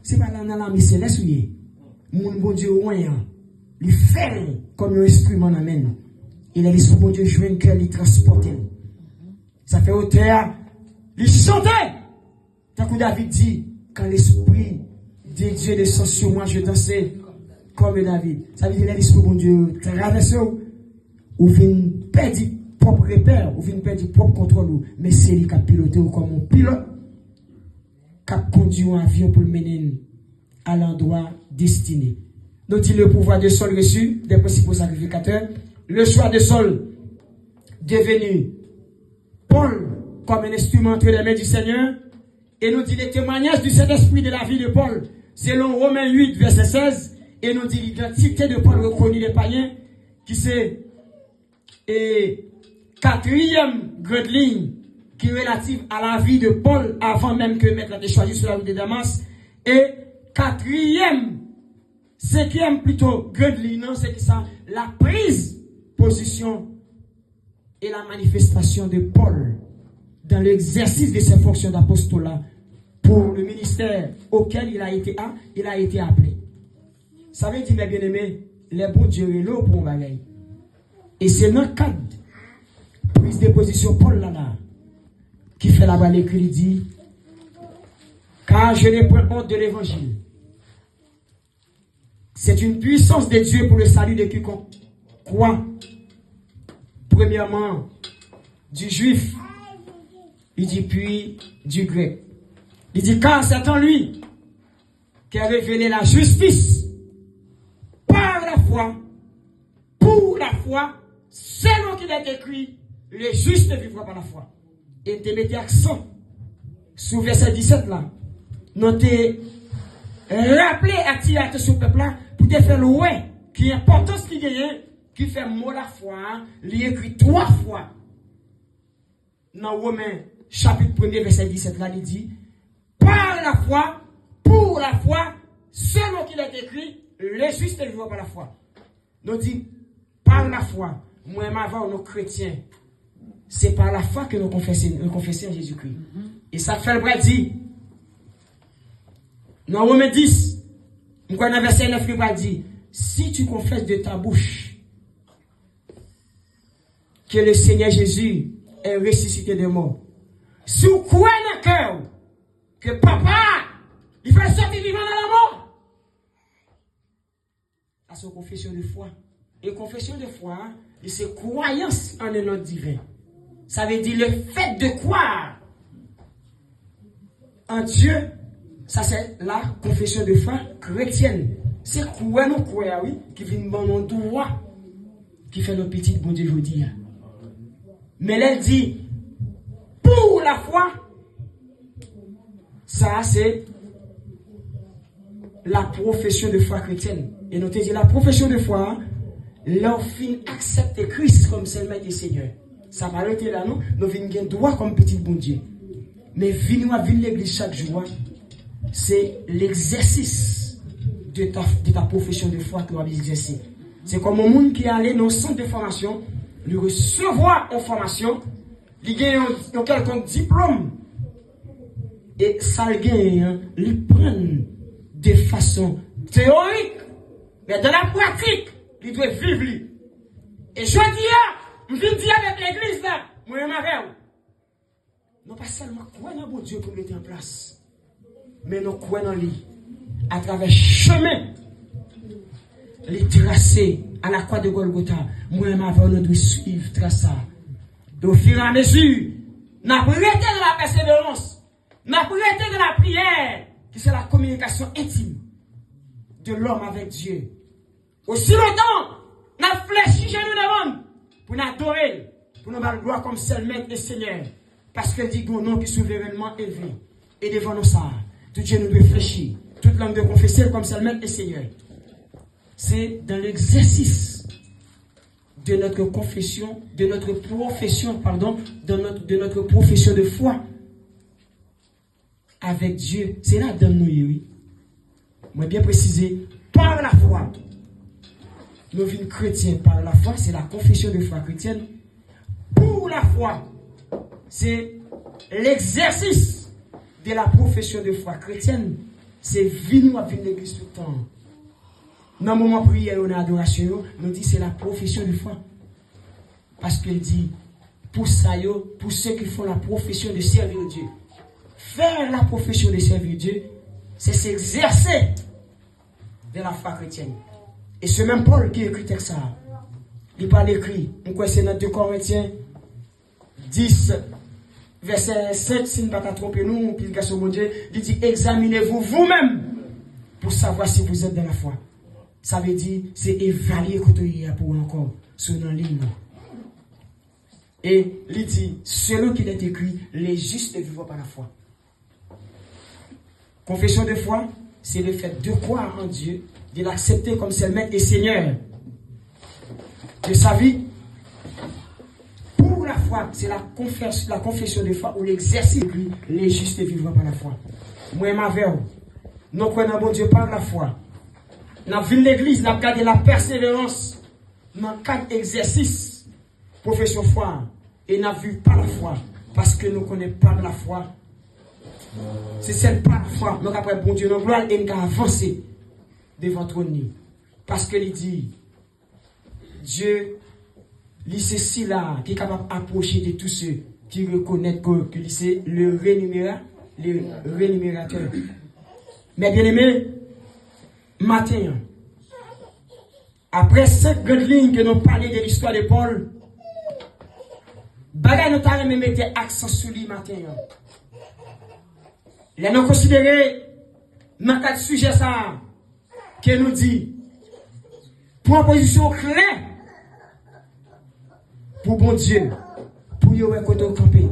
C'est pas là dans la mission, laisse-y. Mon bon Dieu, il fait comme un instrument, amen. Il a l'esprit bon Dieu, jouer un cœur, il transporte. Ça fait hauteur, il chantait. Tant que David dit, quand l'esprit de Dieu descend sur moi, je dansais comme David. Ça veut dire que l'esprit bon Dieu traverse ou vient perdre propre repère, ou vient perdre propre contrôle. Mais c'est lui qui a piloté ou comme un pilote qui a conduit un avion pour le mener à l'endroit destiné. Donc, il le pouvoir de Saul reçu des principaux sacrificateurs, le choix de Saul devenu Paul comme un instrument entre les mains du Seigneur, et nous dit les témoignages du Saint-Esprit de la vie de Paul, selon Romains 8, verset 16, et nous dit l'identité de Paul reconnue des païens, qui c'est quatrième grande ligne qui est relative à la vie de Paul avant même que Maître ait choisi sur la route de Damas, et cinquième plutôt grande ligne, c'est que ça, la prise position et la manifestation de Paul dans l'exercice de ses fonctions d'apostolat pour le ministère auquel il a été appelé. Ça veut dire, mes bien-aimés, les bons dieux est là pour un bagage. Et c'est dans le cadre prise de position Paul là qui fait la balle écrit, il dit, car je n'ai point honte de l'évangile. C'est une puissance de Dieu pour le salut de quiconque croit. Premièrement, du juif, il dit puis du grec. Il dit car c'est en lui qui a révélé la justice par la foi, pour la foi, selon qu'il est écrit, le juste vivra par la foi. Et te mettez accent sur verset 17 là. Notez, rappelez à tirer sur le peuple là, pour te faire le ouais, qui est important ce qui gagne, qui fait mot la foi, il écrit 3 fois. Dans Romains, chapitre 1er, verset 17 là, il dit, par la foi, pour la foi, selon qu'il est écrit, le juste vivra par la foi. Nous dit, par la foi, moi et ma voix, nos chrétiens, c'est par la foi que nous confessons Jésus-Christ. Et ça fait le bras dit, dans Romains 10, nous connaissons verset 9, le bras dit, si tu confesses de ta bouche que le Seigneur Jésus est ressuscité de mort, si vous croyez dans le cœur que papa, il fait sortir vivant dans la mort, à son confession de foi. Et confession de foi, c'est croyance en un nom divin. Ça veut dire le fait de croire en Dieu. Ça, c'est la confession de foi chrétienne. C'est croire, nous croyons, oui, qui vient de mon droit, qui fait nos petites bon Dieu aujourd'hui. Mais elle dit, pour la foi, ça, c'est la profession de foi chrétienne. Et nous te dit, la profession de foi, leur fin accepte Christ comme seul maître et Seigneur. Ça va arrêter là, nous venons droit comme petit bon Dieu. Mais venir à l'église chaque jour, c'est l'exercice de ta profession de foi que tu vas exercer. C'est comme un monde qui est allé dans le centre de formation, lui recevoir une formation, il gagne un quelconque diplôme. Et ça le gagne, il prend de façon théorique, mais dans la pratique, il doit vivre. Et je dis, je viens dire avec l'église là, moi et ma mère, non pas seulement croire dans bon Dieu pour le mettre en place, mais nous croyons dans lui, à travers chemin, les tracés à la croix de Golgotha, moi et ma mère, nous devons suivre tracer. Au fur et à mesure, nous avons arrêté de la persévérance, nous avons arrêté de la prière, qui c'est la communication intime de l'homme avec Dieu. Aussi longtemps, nous avons fléchi chez nous devant pour nous adorer, pour nous faire gloire comme seul maître et Seigneur. Parce que dit mon nom qui est souverainement élevé. Et devant nous ça, tout Dieu nous doit fléchir, toute langue de confesser comme seul maître et Seigneur. C'est dans l'exercice de notre confession, de notre profession, de notre profession de foi avec Dieu. C'est là dans nous, oui. Moi bien préciser, par la foi. Nous vîmes chrétiens par la foi, c'est la confession de foi chrétienne. Pour la foi, c'est l'exercice de la profession de foi chrétienne. c'est venir à venir l'église tout le temps. Dans le moment de prière, on a adoration, nous dit c'est la profession de foi. Parce qu'il dit, pour ça, pour ceux qui font la profession de servir Dieu, faire la profession de servir Dieu, c'est s'exercer de la foi chrétienne. Et c'est même Paul qui écrit ça. Il parle écrit, on croit c'est dans 2 Corinthiens 10, verset 7, si nous ne pas tromper nous, puis le mon Dieu, il dit, examinez-vous vous-même pour savoir si vous êtes dans la foi. Ça veut dire, c'est évaluer quand il y a pour encore, sur nos lignes. Et il dit, selon qu'il est écrit, les justes vivent par la foi. Confession de foi, c'est le fait de croire en Dieu, de l'accepter comme seul maître et Seigneur de sa vie. Pour la foi, c'est la confession de foi ou l'exercice de lui, les justes vivent par la foi. Moi et ma verre, nous croyons bon Dieu par la foi. Dans la ville de l'église, nous avons gardé la persévérance dans 4 exercices, profession de foi. Et nous avons vu par la foi, parce que nous ne connaissons pas la foi. C'est celle par la foi. Donc après, bon Dieu, nous gloire et nous avons avancé devant votre nez. Parce que il dit, Dieu, c'est ceci-là qui est capable d'approcher de tous ceux qui reconnaissent que c'est le rémunérateur. Mais bien aimé, matin, après cette grande ligne que nous parlons de l'histoire de Paul, bagay nous t'avons même mettre accent sur lui matin. Là nous considérons dans 4 sujets ça que nous dit proposition claire pour bon Dieu pour y avoir côté camper.